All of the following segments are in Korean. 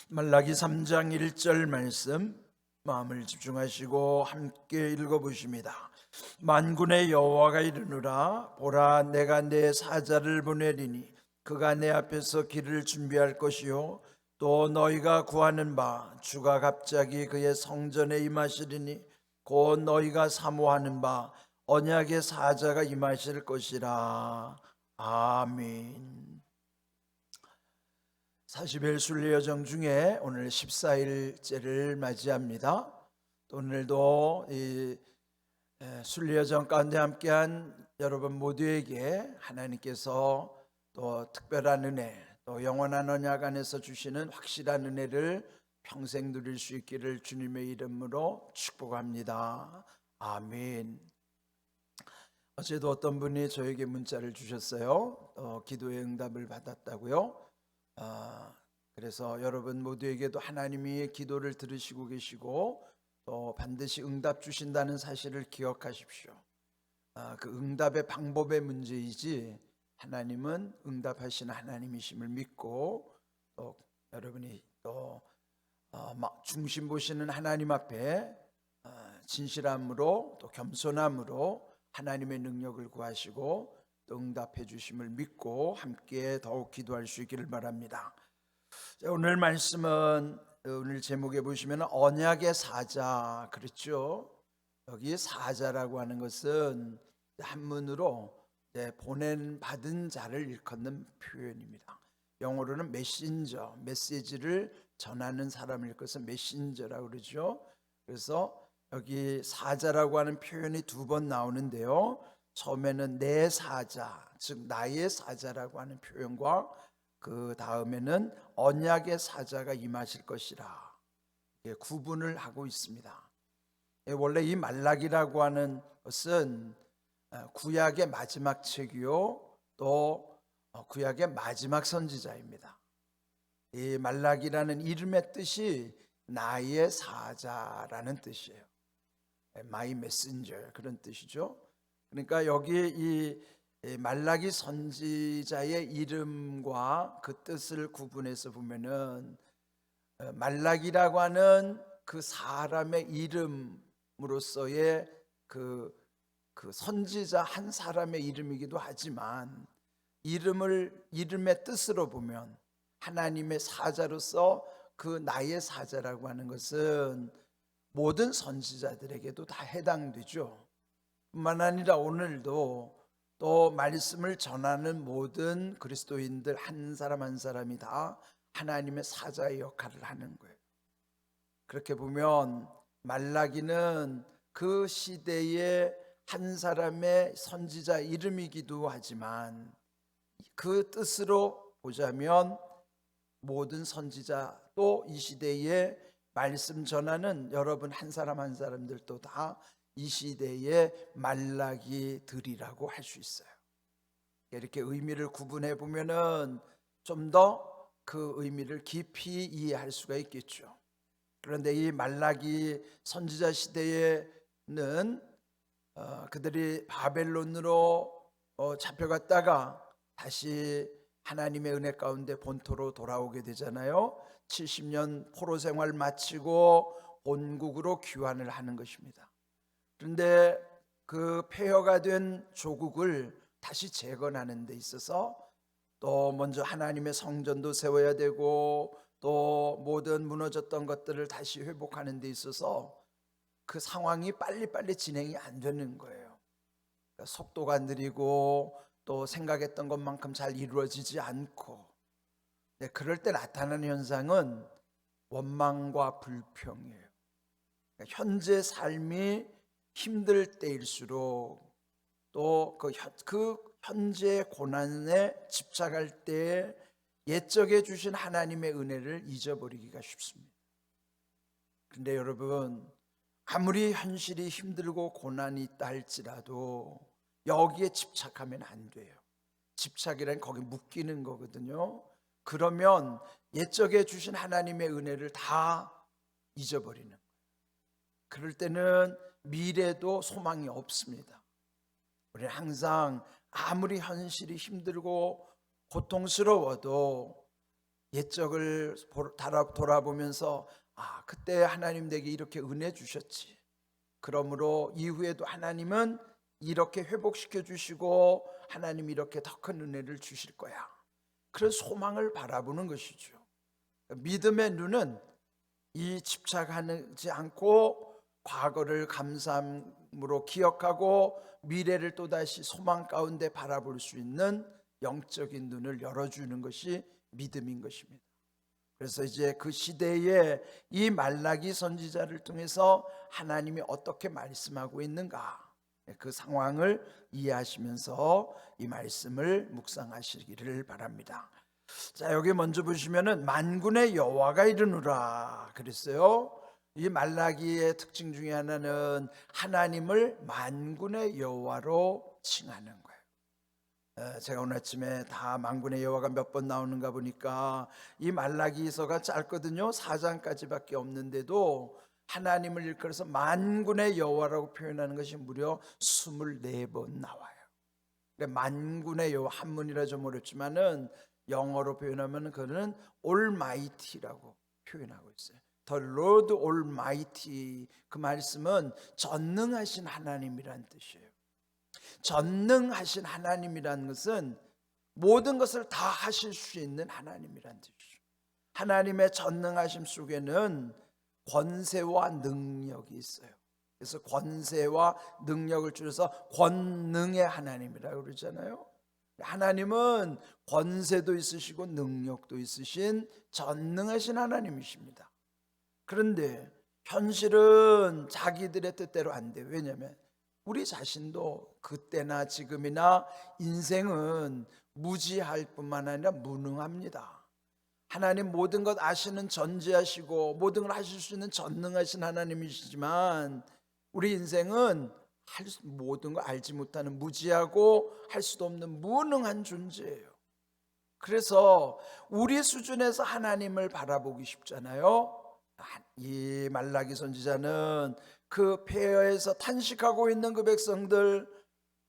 말라기 3장 1절 말씀 마음을 집중하시고 함께 읽어보십니다. 만군의 여호와가 이르노라, 보라, 내가 내 사자를 보내리니 그가 내 앞에서 길을 준비할 것이요 또 너희가 구하는 바 주가 갑자기 그의 성전에 임하시리니 곧 너희가 사모하는 바 언약의 사자가 임하실 것이라. 아멘. 40일 순례여정 중에 오늘 14일째를 맞이합니다. 또 오늘도 이 순례여정 가운데 함께한 여러분 모두에게 하나님께서 또 특별한 은혜, 또 영원한 언약 안에서 주시는 확실한 은혜를 평생 누릴 수 있기를 주님의 이름으로 축복합니다. 아멘. 어제도 어떤 분이 저에게 문자를 주셨어요. 기도의 응답을 받았다고요. 그래서 여러분 모두에게도 하나님이 기도를 들으시고 계시고 또 반드시 응답 주신다는 사실을 기억하십시오. 그 응답의 방법의 문제이지 하나님은 응답하시는 하나님이심을 믿고 또 여러분이 또 중심 보시는 하나님 앞에 진실함으로 또 겸손함으로 하나님의 능력을 구하시고 또 응답해 주심을 믿고 함께 더욱 기도할 수 있기를 바랍니다. 오늘 말씀은 오늘 제목에 보시면 언약의 사자, 그렇죠? 여기 사자라고 하는 것은 한문으로 보낸 받은 자를 일컫는 표현입니다. 영어로는 메신저, 메시지를 전하는 사람을 일컫어서 메신저라고 그러죠. 그래서 여기 사자라고 하는 표현이 두 번 나오는데요. 처음에는 내 사자, 즉 나의 사자라고 하는 표현과 그 다음에는 언약의 사자가 임하실 것이라 구분을 하고 있습니다. 원래 이 말라기라고 하는 것은 구약의 마지막 책이요 또 구약의 마지막 선지자입니다. 이 말라기라는 이름의 뜻이 나의 사자라는 뜻이에요. My messenger, 그런 뜻이죠. 그러니까 여기 이 말라기 선지자의 이름과 그 뜻을 구분해서 보면은 말라기라고 하는 그 사람의 이름으로서의 그 선지자 한 사람의 이름이기도 하지만 이름의 뜻으로 보면 하나님의 사자로서 그 나의 사자라고 하는 것은 모든 선지자들에게도 다 해당되죠. 뿐만 아니라 오늘도 또 말씀을 전하는 모든 그리스도인들 한 사람 한 사람이 다 하나님의 사자의 역할을 하는 거예요. 그렇게 보면 말라기는 그 시대의 한 사람의 선지자 이름이기도 하지만 그 뜻으로 보자면 모든 선지자 또 이 시대에 말씀 전하는 여러분 한 사람 한 사람들도 다 이 시대의 말라기들이라고 할 수 있어요. 이렇게 의미를 구분해 보면은 좀 더 그 의미를 깊이 이해할 수가 있겠죠. 그런데 이 말라기 선지자 시대에는 그들이 바벨론으로 잡혀갔다가 다시 하나님의 은혜 가운데 본토로 돌아오게 되잖아요. 70년 포로 생활 마치고 본국으로 귀환을 하는 것입니다. 그런데 그 폐허가 된 조국을 다시 재건하는 데 있어서 또 먼저 하나님의 성전도 세워야 되고 또 모든 무너졌던 것들을 다시 회복하는 데 있어서 그 상황이 빨리빨리 진행이 안 되는 거예요. 그러니까 속도가 느리고 또 생각했던 것만큼 잘 이루어지지 않고 그럴 때 나타나는 현상은 원망과 불평이에요. 그러니까 현재 삶이 힘들 때일수록 또 그 현재 고난에 집착할 때 옛적에 주신 하나님의 은혜를 잊어버리기가 쉽습니다. 그런데 여러분, 아무리 현실이 힘들고 고난이 있다 할지라도 여기에 집착하면 안 돼요. 집착이란 거기 묶이는 거거든요. 그러면 옛적에 주신 하나님의 은혜를 다 잊어버리는 거예요. 그럴 때는 미래도 소망이 없습니다. 우리는 항상 아무리 현실이 힘들고 고통스러워도 옛적을 돌아보면서 그때 하나님 내게 이렇게 은혜 주셨지. 그러므로 이후에도 하나님은 이렇게 회복시켜 주시고 하나님 이렇게 더 큰 은혜를 주실 거야. 그런 소망을 바라보는 것이죠. 믿음의 눈은 이 집착하지 않고 과거를 감사함으로 기억하고 미래를 또다시 소망 가운데 바라볼 수 있는 영적인 눈을 열어주는 것이 믿음인 것입니다. 그래서 이제 그 시대에 이 말라기 선지자를 통해서 하나님이 어떻게 말씀하고 있는가, 그 상황을 이해하시면서 이 말씀을 묵상하시기를 바랍니다. 자, 여기 먼저 보시면은 만군의 여호와가 이르노라 그랬어요. 이 말라기의 특징 중에 하나는 하나님을 만군의 여호와로 칭하는 거예요. 제가 오늘 아침에 다 만군의 여호와가 몇 번 나오는가 보니까 이 말라기서가 짧거든요. 4장까지밖에 없는데도 하나님을 일컬어서 만군의 여호와라고 표현하는 것이 무려 24번 나와요. 그러니까 만군의 여호와, 한문이라 좀 어렵지만은 영어로 표현하면 그는 Almighty라고 표현하고 있어요. The Lord Almighty, 그 말씀은 전능하신 하나님이란 뜻이에요. 전능하신 하나님이란 것은 모든 것을 다 하실 수 있는 하나님이란 뜻이죠. 하나님의 전능하심 속에는 권세와 능력이 있어요. 그래서 권세와 능력을 줄여서 권능의 하나님이라고 그러잖아요. 하나님은 권세도 있으시고 능력도 있으신 전능하신 하나님이십니다. 그런데 현실은 자기들의 뜻대로 안 돼요. 왜냐하면 우리 자신도 그때나 지금이나 인생은 무지할 뿐만 아니라 무능합니다. 하나님 모든 것 아시는 전지하시고 모든 걸 하실 수 있는 전능하신 하나님이시지만 우리 인생은 모든 걸 알지 못하는 무지하고 할 수도 없는 무능한 존재예요. 그래서 우리 수준에서 하나님을 바라보기 쉽잖아요. 이 말라기 선지자는 그 폐허에서 탄식하고 있는 그 백성들,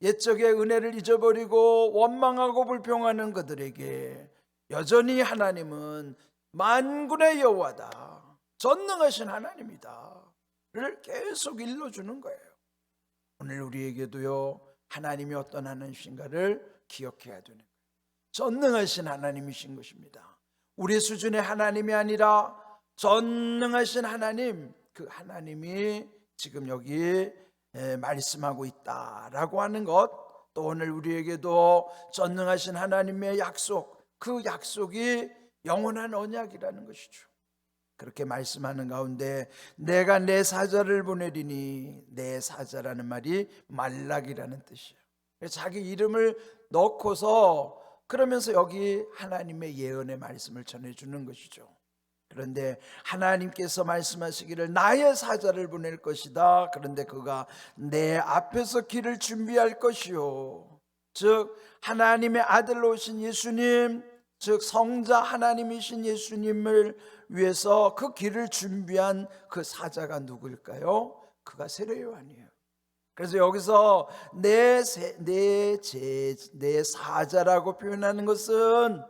옛적의 은혜를 잊어버리고 원망하고 불평하는 그들에게 여전히 하나님은 만군의 여호와다, 전능하신 하나님이다 를 계속 일러주는 거예요. 오늘 우리에게도요, 하나님이 어떤 하나님이신가를 기억해야 되는 거예요. 전능하신 하나님이신 것입니다. 우리 수준의 하나님이 아니라 전능하신 하나님, 그 하나님이 지금 여기 말씀하고 있다라고 하는 것, 또 오늘 우리에게도 전능하신 하나님의 약속, 그 약속이 영원한 언약이라는 것이죠. 그렇게 말씀하는 가운데 내가 내 사자를 보내리니, 내 사자라는 말이 말락이라는 뜻이에요. 자기 이름을 넣고서 그러면서 여기 하나님의 예언의 말씀을 전해주는 것이죠. 그런데 하나님께서 말씀하시기를 나의 사자를 보낼 것이다. 그런데 그가 내 앞에서 길을 준비할 것이요, 즉 하나님의 아들로 오신 예수님, 즉 성자 하나님이신 예수님을 위해서 그 길을 준비한 그 사자가 누구일까요? 그가 세례 요한이에요. 그래서 여기서 내 사자라고 표현하는 것은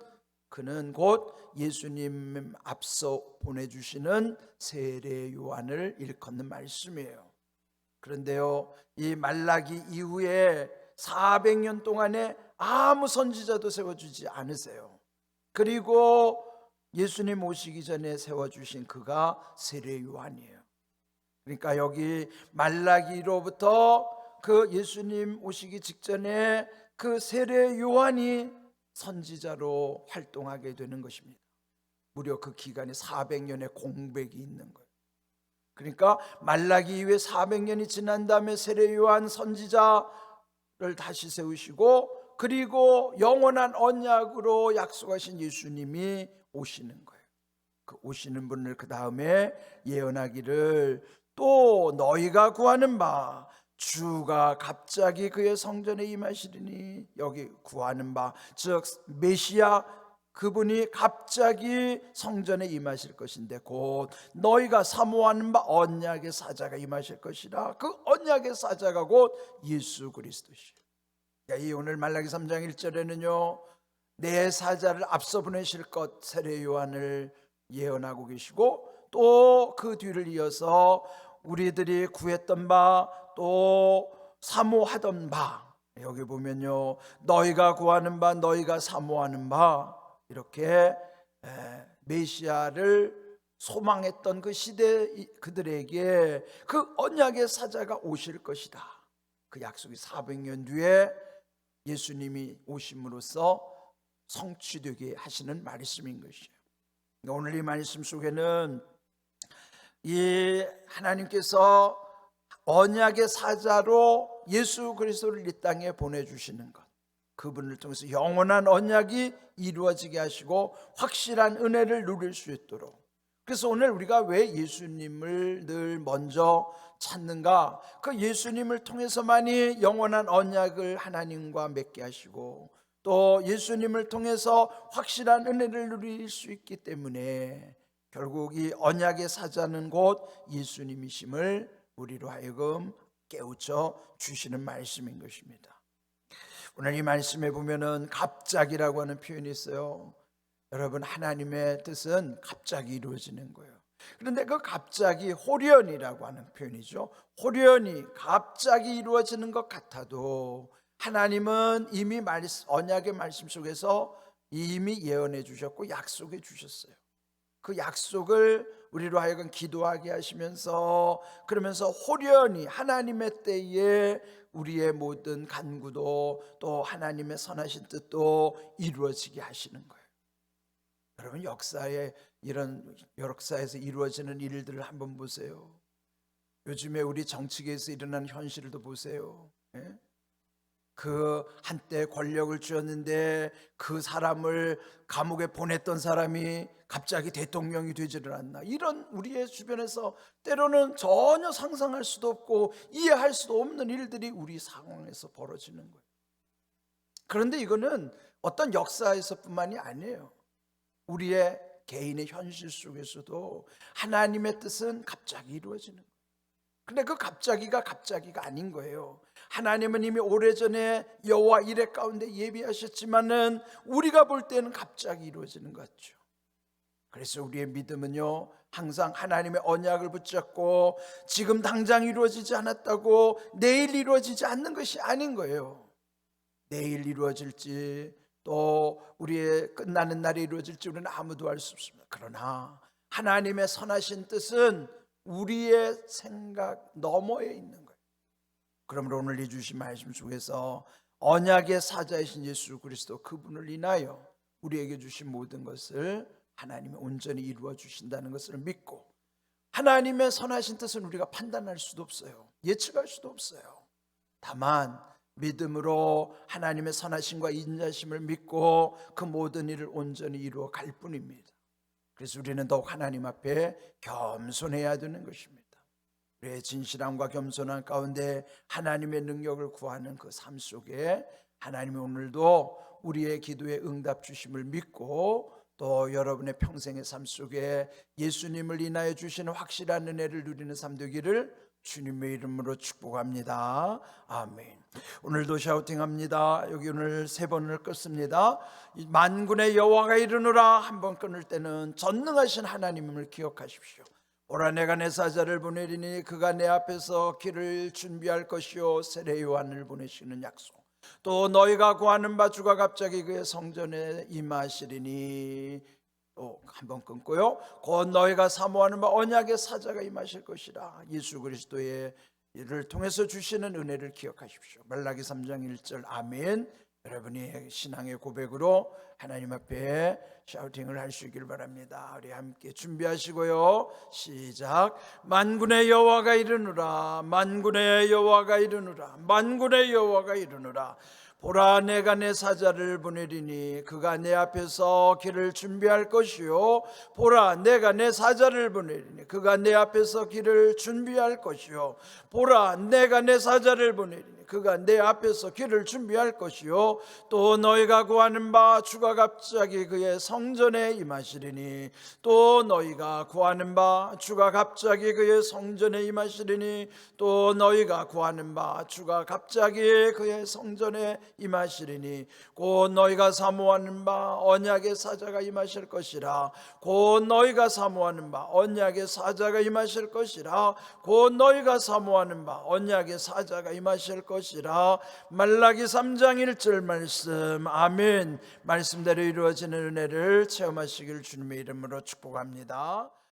그는 곧 예수님 앞서 보내주시는 세례 요한을 일컫는 말씀이에요. 그런데요, 이 말라기 이후에 400년 동안에 아무 선지자도 세워주지 않으세요. 그리고 예수님 오시기 전에 세워주신 그가 세례 요한이에요. 그러니까 여기 말라기로부터 그 예수님 오시기 직전에 그 세례 요한이 선지자로 활동하게 되는 것입니다. 무려 그 기간에 400년의 공백이 있는 거예요. 그러니까 말라기 이후에 400년이 지난 다음에 세례 요한 선지자를 다시 세우시고, 그리고 영원한 언약으로 약속하신 예수님이 오시는 거예요. 그 오시는 분을 그 다음에 예언하기를 또 너희가 구하는 바 주가 갑자기 그의 성전에 임하시리니, 여기 구하는 바 즉 메시아, 그분이 갑자기 성전에 임하실 것인데 곧 너희가 사모하는 바 언약의 사자가 임하실 것이라. 그 언약의 사자가 곧 예수 그리스도시에요. 이 오늘 말라기 3장 1절에는요 내 사자를 앞서 보내실 것 세례 요한을 예언하고 계시고, 또 그 뒤를 이어서 우리들이 구했던 바 또 사모하던 바, 여기 보면요, 너희가 구하는 바 너희가 사모하는 바, 이렇게 메시아를 소망했던 그 시대 그들에게 그 언약의 사자가 오실 것이다. 그 약속이 400년 뒤에 예수님이 오심으로써 성취되게 하시는 말씀인 것이에요. 오늘 이 말씀 속에는 이 하나님께서 언약의 사자로 예수 그리스도를 이 땅에 보내주시는 것, 그분을 통해서 영원한 언약이 이루어지게 하시고 확실한 은혜를 누릴 수 있도록. 그래서 오늘 우리가 왜 예수님을 늘 먼저 찾는가? 그 예수님을 통해서만이 영원한 언약을 하나님과 맺게 하시고, 또 예수님을 통해서 확실한 은혜를 누릴 수 있기 때문에 결국 이 언약의 사자는 곧 예수님이심을 우리로 하여금 깨우쳐 주시는 말씀인 것입니다. 오늘 이 말씀에 보면은 갑자기라고 하는 표현이 있어요. 여러분, 하나님의 뜻은 갑자기 이루어지는 거예요. 그런데 그 갑자기 호련이라고 하는 표현이죠. 호련이 갑자기 이루어지는 것 같아도 하나님은 이미 언약의 말씀 속에서 이미 예언해 주셨고 약속해 주셨어요. 그 약속을 우리로 하여금 기도하게 하시면서, 그러면서 호련히 하나님의 때에 우리의 모든 간구도 또 하나님의 선하신 뜻도 이루어지게 하시는 거예요. 여러분, 역사에서 이루어지는 일들을 한번 보세요. 요즘에 우리 정치계에서 일어나는 현실도 보세요. 그 한때 권력을 쥐었는데 그 사람을 감옥에 보냈던 사람이 갑자기 대통령이 되지를 않나, 이런 우리의 주변에서 때로는 전혀 상상할 수도 없고 이해할 수도 없는 일들이 우리 상황에서 벌어지는 거예요. 그런데 이거는 어떤 역사에서뿐만이 아니에요. 우리의 개인의 현실 속에서도 하나님의 뜻은 갑자기 이루어지는 거예요. 근데 그 갑자기가 아닌 거예요. 하나님은 이미 오래전에 여호와 이레 가운데 예비하셨지만은 우리가 볼 때는 갑자기 이루어지는 것 같죠. 그래서 우리의 믿음은요, 항상 하나님의 언약을 붙잡고 지금 당장 이루어지지 않았다고 내일 이루어지지 않는 것이 아닌 거예요. 내일 이루어질지 또 우리의 끝나는 날이 이루어질지 우리는 아무도 알 수 없습니다. 그러나 하나님의 선하신 뜻은 우리의 생각 너머에 있는 거예요. 그러므로 오늘 이 주신 말씀 속에서 언약의 사자이신 예수 그리스도, 그분을 인하여 우리에게 주신 모든 것을 하나님이 온전히 이루어 주신다는 것을 믿고, 하나님의 선하신 뜻은 우리가 판단할 수도 없어요. 예측할 수도 없어요. 다만 믿음으로 하나님의 선하심과 인자심을 믿고 그 모든 일을 온전히 이루어 갈 뿐입니다. 그래서 우리는 더욱 하나님 앞에 겸손해야 되는 것입니다. 우리의 진실함과 겸손함 가운데 하나님의 능력을 구하는 그 삶 속에 하나님이 오늘도 우리의 기도에 응답 주심을 믿고, 또 여러분의 평생의 삶 속에 예수님을 인하여 주시는 확실한 은혜를 누리는 삶 되기를 주님의 이름으로 축복합니다. 아멘. 오늘도 샤우팅합니다. 여기 오늘 3번을 끊습니다. 만군의 여호와가 이르노라, 한번 끊을 때는 전능하신 하나님을 기억하십시오. 오라, 내가 내 사자를 보내리니 그가 내 앞에서 길을 준비할 것이요 세례 요한을 보내시는 약속, 또 너희가 구하는 바 주가 갑자기 그의 성전에 임하시리니, 또 한번 끊고요, 곧 너희가 사모하는 바 언약의 사자가 임하실 것이라. 예수 그리스도의 일을 통해서 주시는 은혜를 기억하십시오. 말라기 3장 1절. 아멘. 여러분이 신앙의 고백으로 하나님 앞에 샤우팅을 할 수 있기를 바랍니다. 우리 함께 준비하시고요, 시작. 만군의 여호와가 이르노라, 만군의 여호와가 이르노라, 만군의 여호와가 이르노라. 보라, 내가 내 사자를 보내리니 그가 내 앞에서 길을 준비할 것이요. 보라, 내가 내 사자를 보내리니 그가 내 앞에서 길을 준비할 것이요. 보라, 내가 내 사자를 보내리니 그가 내 앞에서 길을 준비할 것이요. 또 너희가 구하는 바 주가 갑자기 그의 성전에 임하시리니, 또 너희가 구하는 바 주가 갑자기 그의 성전에 임하시리니, 또 너희가 구하는 바 주가 갑자기 그의 성전에 임하시리니 곧 너희가 사모하는 바 언약의 사자가 임하실 것이라. 곧 너희가 사모하는 바 언약의 사자가 임하실 것이라. 곧 너희가 사모하는 바 언약의 사자가 임하실 것이라. 말라기 3장 1절 말씀. 아멘. 말씀대로 이루어지는 은혜를 체험하시길 주님의 이름으로 축복합니다.